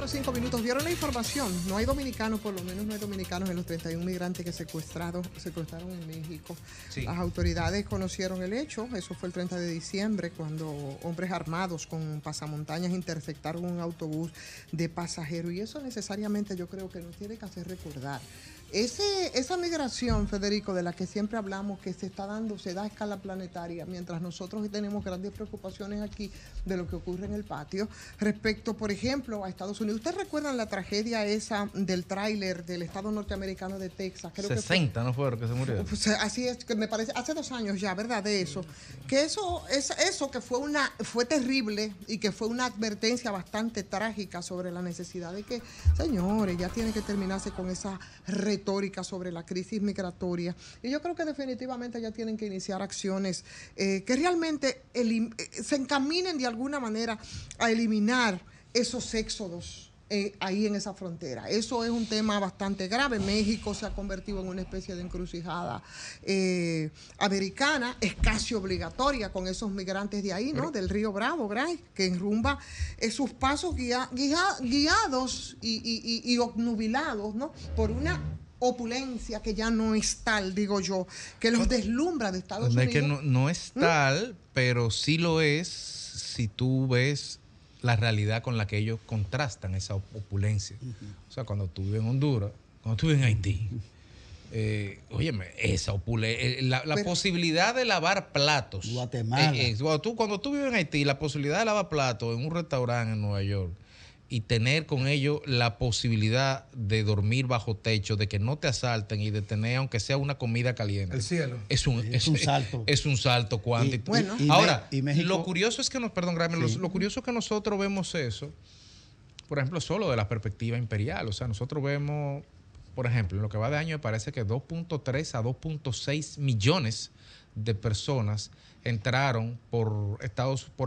4 o 5 minutos. Vieron la información. No hay dominicanos, por lo menos no hay dominicanos en los 31 migrantes que secuestraron en México. Sí. Las autoridades conocieron el hecho. Eso fue el 30 de diciembre, cuando hombres armados con pasamontañas interceptaron un autobús de pasajeros. Y eso necesariamente yo creo que nos tiene que hacer recordar. Esa migración, Federico, de la que siempre hablamos, que se da a escala planetaria, mientras nosotros tenemos grandes preocupaciones aquí de lo que ocurre en el patio, respecto, por ejemplo, a Estados Unidos. ¿Ustedes recuerdan la tragedia esa del tráiler del estado norteamericano de Texas? Creo 60, que ¿no fue que se murió? Pues, así es, que me parece, hace 2 años ya, ¿verdad? De eso. Que eso que fue terrible y que fue una advertencia bastante trágica sobre la necesidad de que, señores, ya tiene que terminarse con esa retórica sobre la crisis migratoria. Y yo creo que definitivamente ya tienen que iniciar acciones que realmente se encaminen de alguna manera a eliminar esos éxodos ahí en esa frontera. Eso es un tema bastante grave. México se ha convertido en una especie de encrucijada americana, es casi obligatoria con esos migrantes de ahí, ¿no? Del río Bravo, que enrumba sus pasos guiados y obnubilados, ¿no? Por una opulencia que ya no es tal, digo yo, que los deslumbra de Estados Unidos. Es que no es tal, pero sí lo es si tú ves la realidad con la que ellos contrastan esa opulencia. O sea, cuando tú vives en Honduras, cuando tú vives en Haití, óyeme, esa opulencia, la posibilidad de lavar platos. Guatemala. Cuando tú vives en Haití, la posibilidad de lavar platos en un restaurante en Nueva York y tener con ellos la posibilidad de dormir bajo techo, de que no te asalten y de tener, aunque sea una comida caliente. El cielo. Es un salto. Es un salto cuántico. Bueno, ahora, México, lo curioso es que lo curioso es que nosotros vemos eso, por ejemplo, solo de la perspectiva imperial. O sea, nosotros vemos, por ejemplo, en lo que va de año me parece que 2.3 a 2.6 millones de personas entraron por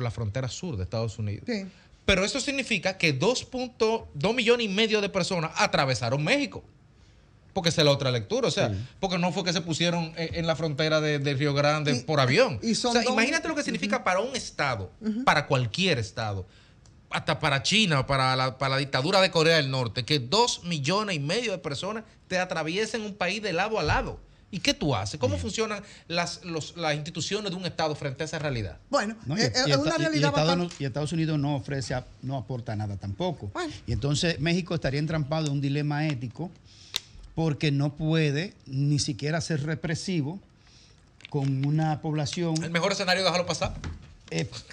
la frontera sur de Estados Unidos. Sí. Pero eso significa que 2.2 millones y medio de personas atravesaron México. Porque esa es la otra lectura. O sea, porque no fue que se pusieron en la frontera de Río Grande por avión. O sea, imagínate lo que significa para un estado, para cualquier estado, hasta para China, para la dictadura de Corea del Norte, que 2 millones y medio de personas te atraviesen un país de lado a lado. ¿Y qué tú haces? ¿Cómo funcionan las instituciones de un Estado frente a esa realidad? Bueno, es una realidad y Estados Unidos no aporta nada tampoco. Bueno. Y entonces México estaría entrampado en un dilema ético porque no puede ni siquiera ser represivo con una población. El mejor escenario es dejarlo pasar.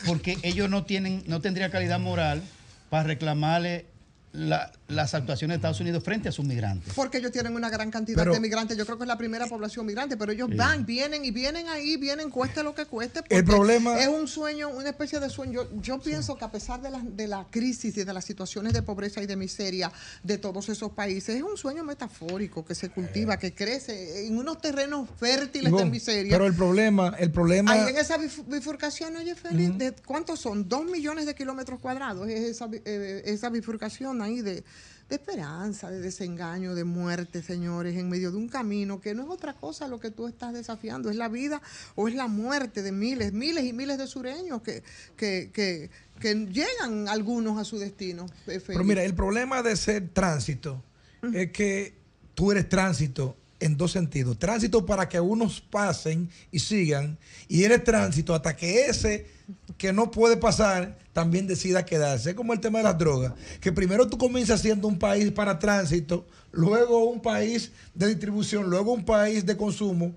Porque ellos no tendrían calidad moral para reclamarle las actuaciones de Estados Unidos frente a sus migrantes. Porque ellos tienen una gran cantidad de migrantes. Yo creo que es la primera población migrante, pero ellos vienen, cueste lo que cueste. El problema es un sueño, una especie de sueño. Yo pienso que a pesar de la crisis y de las situaciones de pobreza y de miseria de todos esos países, es un sueño metafórico que se cultiva, que crece en unos terrenos fértiles de miseria. Pero el problema... Ahí en esa bifurcación, oye, Félix, ¿de cuántos son? 2 millones de kilómetros cuadrados es esa bifurcación ahí de esperanza, de desengaño, de muerte, señores, en medio de un camino que no es otra cosa lo que tú estás desafiando, es la vida o es la muerte de miles y miles de sureños que llegan algunos a su destino. Pero mira, el problema de ser tránsito es que tú eres tránsito en 2 sentidos. Tránsito para que unos pasen y sigan, y eres tránsito hasta que ese que no puede pasar también decida quedarse. Es como el tema de las drogas, que primero tú comienzas siendo un país para tránsito, luego un país de distribución, luego un país de consumo,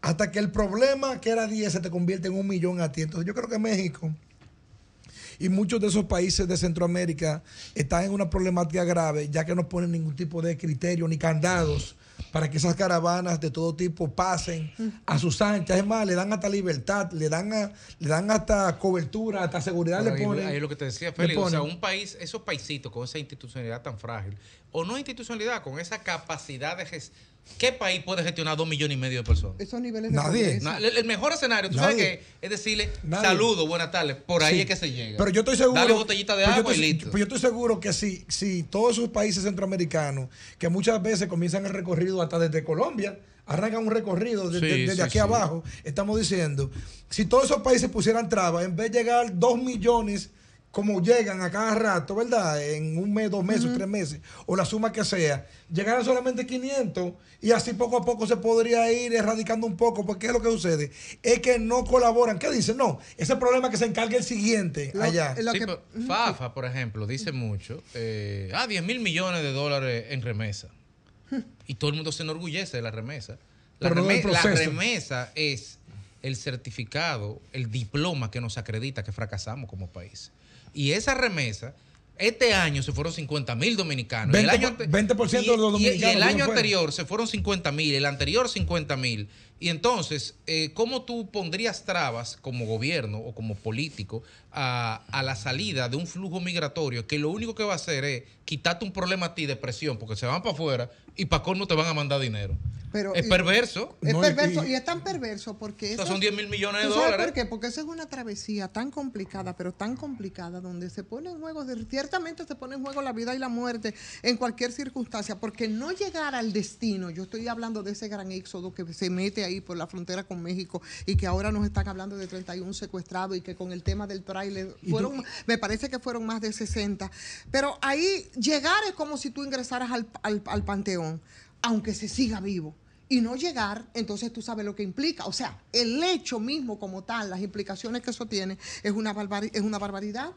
hasta que el problema que era 10 se te convierte en 1 millón a ti. Entonces yo creo que México y muchos de esos países de Centroamérica están en una problemática grave, ya que no ponen ningún tipo de criterio ni candados para que esas caravanas de todo tipo pasen a sus anchas. Es más, le dan hasta libertad, le dan hasta cobertura, hasta seguridad. Pero le ponen. ahí es lo que te decía, Félix. O sea, un país, esos paisitos con esa institucionalidad tan frágil, o no institucionalidad, con esa capacidad de gestión. ¿Qué país puede gestionar 2 millones y medio de personas? Esos niveles de Nadie. pobreza. El mejor escenario, tú sabes que es decirle saludos, buenas tardes, por ahí es que se llega. Pero yo estoy seguro. Dale botellita de agua y listo. Pero yo estoy seguro que si todos esos países centroamericanos, que muchas veces comienzan el recorrido hasta desde Colombia, arrancan un recorrido desde aquí abajo, estamos diciendo, si todos esos países pusieran trabas, en vez de llegar 2 millones como llegan a cada rato, ¿verdad? En un mes, 2 meses, 3 meses, o la suma que sea, llegaran solamente 500 y así poco a poco se podría ir erradicando un poco, porque ¿qué es lo que sucede? Es que no colaboran. ¿Qué dicen? No, ese problema que se encargue el siguiente allá. Sí, Fafa, por ejemplo, dice mucho, 10.000 millones de dólares en remesa. Y todo el mundo se enorgullece de la remesa. La remesa es el certificado, el diploma que nos acredita que fracasamos como país. Y esa remesa, este año se fueron 50.000 dominicanos. 20% de los dominicanos. Y el año anterior se fueron 50.000, el anterior 50.000. Y entonces, ¿cómo tú pondrías trabas como gobierno o como político a la salida de un flujo migratorio que lo único que va a hacer es quitarte un problema a ti de presión porque se van para afuera y para colmo te van a mandar dinero? Pero, es perverso. Es perverso y es tan perverso porque... Eso son 10.000 millones de ¿sabes dólares. por qué? Porque esa es una travesía tan complicada, pero tan complicada, donde se pone en juego, ciertamente se pone en juego la vida y la muerte en cualquier circunstancia, porque no llegar al destino, yo estoy hablando de ese gran éxodo que se mete ahí por la frontera con México y que ahora nos están hablando de 31 secuestrados y que con el tema del tráiler me parece que fueron más de 60. Pero ahí llegar es como si tú ingresaras al panteón, aunque se siga vivo. Y no llegar, entonces tú sabes lo que implica. O sea, el hecho mismo como tal, las implicaciones que eso tiene, es una barbaridad.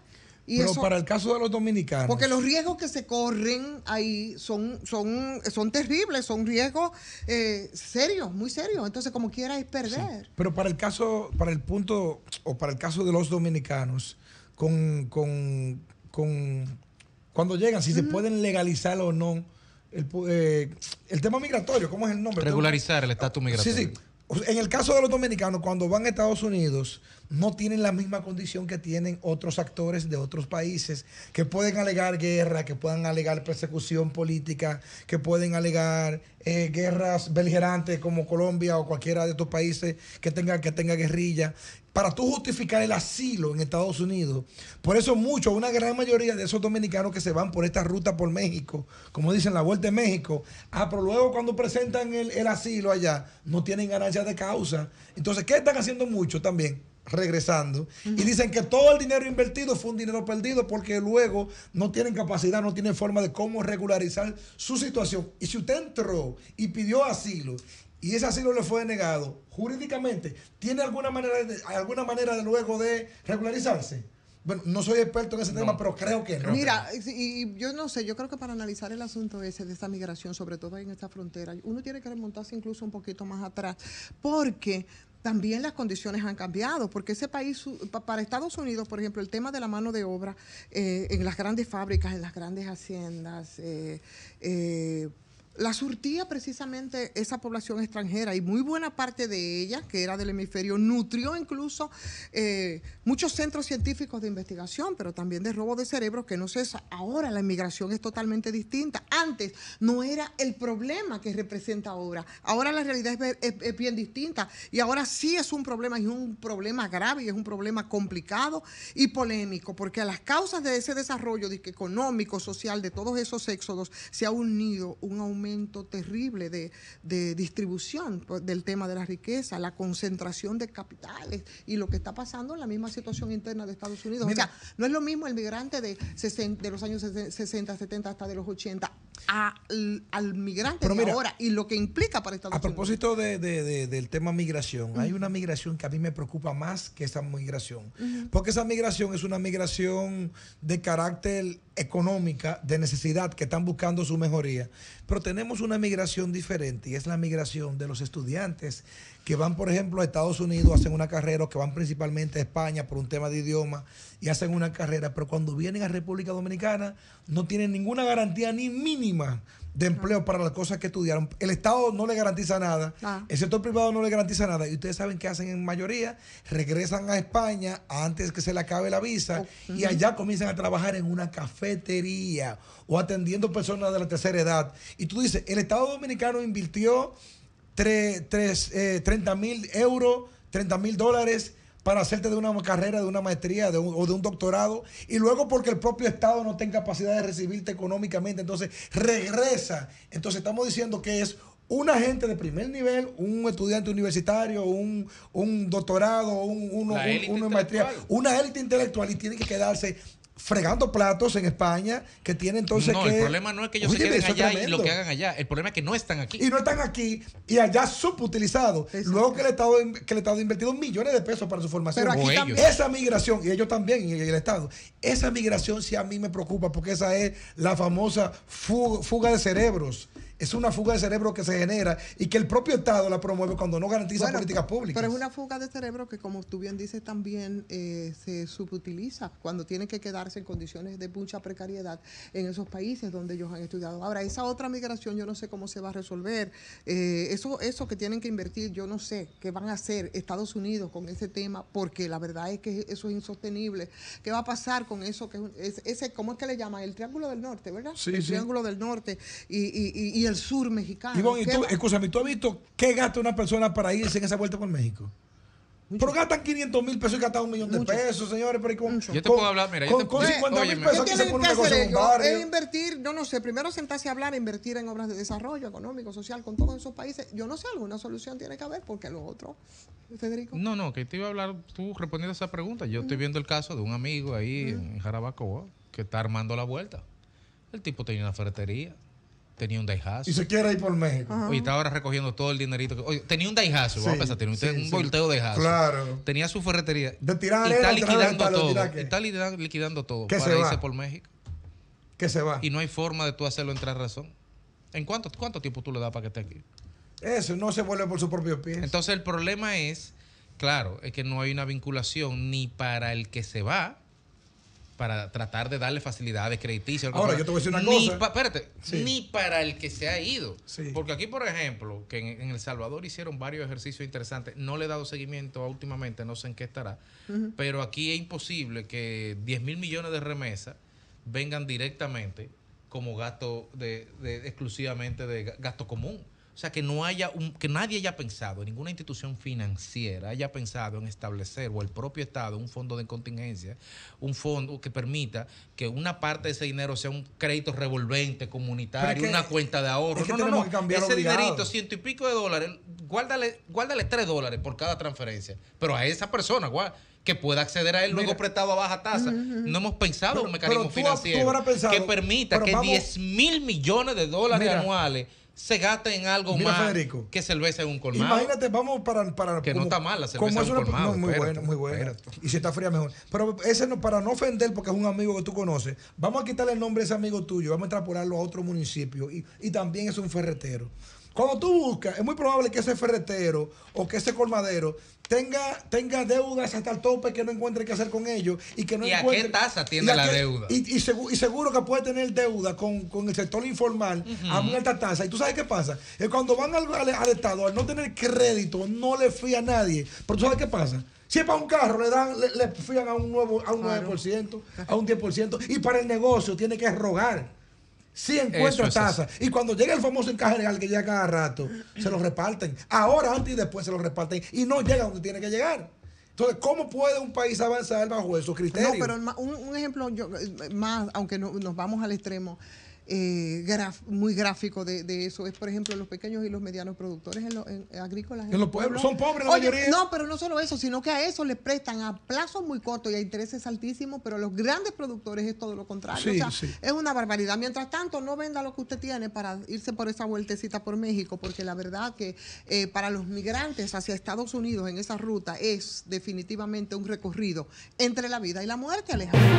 Y pero eso, para el caso de los dominicanos... Porque los riesgos que se corren ahí son terribles, son riesgos serios, muy serios. Entonces, como quiera, es perder. Sí. Pero para el caso de los dominicanos, cuando llegan, si se pueden legalizar o no, el tema migratorio, ¿cómo es el nombre? Regularizar el estatus migratorio. Sí. En el caso de los dominicanos, cuando van a Estados Unidos, no tienen la misma condición que tienen otros actores de otros países que pueden alegar guerra, que puedan alegar persecución política, que pueden alegar guerras beligerantes como Colombia o cualquiera de estos países que tenga guerrilla. Para tú justificar el asilo en Estados Unidos. Por eso una gran mayoría de esos dominicanos que se van por esta ruta por México, como dicen, la vuelta de México, pero luego cuando presentan el asilo allá, no tienen ganancia de causa. Entonces, ¿qué están haciendo mucho también? Regresando. Y dicen que todo el dinero invertido fue un dinero perdido porque luego no tienen capacidad, no tienen forma de cómo regularizar su situación. Y si usted entró y pidió asilo, y ese asilo le fue denegado, jurídicamente, ¿tiene alguna manera de luego de regularizarse? Bueno, no soy experto en ese tema, pero creo que no. Mira, y yo no sé, yo creo que para analizar el asunto ese de esta migración, sobre todo en esta frontera, uno tiene que remontarse incluso un poquito más atrás, porque también las condiciones han cambiado, porque ese país, para Estados Unidos, por ejemplo, el tema de la mano de obra en las grandes fábricas, en las grandes haciendas, la surtía precisamente esa población extranjera y muy buena parte de ella, que era del hemisferio, nutrió incluso muchos centros científicos de investigación, pero también de robo de cerebros, que no sé, ahora la inmigración es totalmente distinta. Antes no era el problema que representa ahora. Ahora la realidad es bien distinta y ahora sí es un problema, y es un problema grave y es un problema complicado y polémico, porque a las causas de ese desarrollo económico, social, de todos esos éxodos, se ha unido un aumento terrible de distribución del tema de la riqueza, la concentración de capitales y lo que está pasando en la misma situación interna de Estados Unidos. Mira, o sea, no es lo mismo el migrante de los años 60, 70 hasta de los 80 al migrante de ahora y lo que implica para Estados Unidos. A propósito del tema migración, hay una migración que a mí me preocupa más que esa migración, porque esa migración es una migración de carácter económica, de necesidad, que están buscando su mejoría. Pero tenemos una migración diferente y es la migración de los estudiantes que van, por ejemplo, a Estados Unidos, hacen una carrera, o que van principalmente a España por un tema de idioma y hacen una carrera, pero cuando vienen a República Dominicana no tienen ninguna garantía ni mínima de empleo para las cosas que estudiaron. El Estado no le garantiza nada, el sector privado no le garantiza nada, y ustedes saben qué hacen en mayoría, regresan a España antes que se le acabe la visa y allá comienzan a trabajar en una cafetería o atendiendo personas de la tercera edad. Y tú dices, el Estado Dominicano invirtió 30.000 euros, 30.000 dólares para hacerte de una carrera, de una maestría o de un doctorado, y luego porque el propio Estado no tenga capacidad de recibirte económicamente, entonces regresa. Entonces estamos diciendo que es un agente de primer nivel, un estudiante universitario, un doctorado, una maestría, una élite intelectual, y tiene que quedarse fregando platos en España, que tiene entonces no, que... el problema no es que ellos se queden allá y lo que hagan allá. El problema es que no están aquí. Y no están aquí y allá subutilizados. Luego que el Estado ha invertido millones de pesos para su formación. Pero aquí también. Esa migración, y ellos también, y el Estado, esa migración sí a mí me preocupa, porque esa es la famosa fuga de cerebros. Es una fuga de cerebro que se genera y que el propio Estado la promueve cuando no garantiza políticas públicas. Pero es una fuga de cerebro que, como tú bien dices, también se subutiliza cuando tienen que quedarse en condiciones de mucha precariedad en esos países donde ellos han estudiado. Ahora, esa otra migración yo no sé cómo se va a resolver. Eso que tienen que invertir, yo no sé qué van a hacer Estados Unidos con ese tema, porque la verdad es que eso es insostenible. ¿Qué va a pasar con eso? ¿Cómo es que le llaman? El Triángulo del Norte, ¿verdad? Sí, el Triángulo del Norte y el sur mexicano. Ivonne, escúchame, ¿tú has visto qué gasta una persona para irse en esa vuelta por México? Pero gastan 500,000 pesos y gastan 1 millón de pesos, señores. Pero yo te puedo hablar, mira, con 50,000 pesos ¿qué aquí se tienen pone que una cosa hacer en un ellos? barrio. Es invertir, yo no sé, primero sentarse a hablar, invertir en obras de desarrollo económico, social, con todos esos países. Yo no sé, alguna solución tiene que haber, porque lo otro, Federico. No, que te iba a hablar tú respondiendo a esa pregunta. Yo estoy viendo el caso de un amigo ahí en Jarabacoa que está armando la vuelta. El tipo tenía una ferretería. Tenía un Daihatsu. Y se quiere ir por México. Oye, está ahora recogiendo todo el dinerito. Oye, tenía un Daihatsu, vamos a pensar, tenía un volteo de Daihatsu. Claro. Tenía su ferretería. De tirar y está liquidando rental, todo. ¿qué? Está liquidando todo ¿Qué para irse por México. Que se va. Y no hay forma de tú hacerlo entrar razón. ¿En cuánto tiempo tú le das para que esté aquí? Eso, no se vuelve por sus propios pies. Entonces el problema es, claro, es que no hay una vinculación ni para el que se va, para tratar de darle facilidades crediticias. Ahora, yo te voy a decir una cosa. Espérate, ni para el que se ha ido. Sí. Porque aquí, por ejemplo, que en El Salvador hicieron varios ejercicios interesantes. No le he dado seguimiento últimamente, no sé en qué estará. Pero aquí es imposible que 10,000 millones de remesas vengan directamente como gasto exclusivamente de gasto común. O sea, que no haya que nadie haya pensado, ninguna institución financiera haya pensado en establecer, o el propio Estado, un fondo de contingencia, un fondo que permita que una parte de ese dinero sea un crédito revolvente comunitario, una cuenta de ahorro. No. Ese dinerito, $100 y pico, guárdale $3 por cada transferencia. Pero a esa persona, que pueda acceder a él luego prestado a baja tasa. No hemos pensado en un mecanismo financiero que permita que 10,000 millones de dólares anuales se gasta en algo más, Federico, que cerveza en un colmado. Imagínate, vamos para que no está mal la cerveza en un colmado. Muy buena. Y si está fría, mejor. Pero ese no, para no ofender, porque es un amigo que tú conoces, vamos a quitarle el nombre a ese amigo tuyo, vamos a extrapolarlo a otro municipio, y también es un ferretero. Cuando tú buscas, es muy probable que ese ferretero o que ese colmadero tenga deudas hasta el tope, que no encuentre qué hacer con ellos y que no encuentre. ¿A qué tasa tiene la deuda? Y seguro que puede tener deuda con el sector informal a muy alta tasa. ¿Y tú sabes qué pasa? Es cuando van al Estado, al no tener crédito, no le fía a nadie. Pero ¿tú sabes qué pasa? Si es para un carro, le fían a un 9%, a un 10%. Y para el negocio tiene que rogar. Si encuentra tasa. Y cuando llega el famoso encaje legal que llega cada rato, se lo reparten. Ahora, antes y después se lo reparten. Y no llega donde tiene que llegar. Entonces, ¿cómo puede un país avanzar bajo esos criterios? No, pero un ejemplo más, aunque nos vamos al extremo, muy gráfico de eso es, por ejemplo, los pequeños y los medianos productores agrícolas en los pueblos. Son pobres la mayoría. No, pero no solo eso, sino que a eso les prestan a plazos muy cortos y a intereses altísimos, pero los grandes productores es todo lo contrario. Sí, es una barbaridad. Mientras tanto, no venda lo que usted tiene para irse por esa vueltecita por México, porque la verdad que para los migrantes hacia Estados Unidos en esa ruta es definitivamente un recorrido entre la vida y la muerte, Alejandro.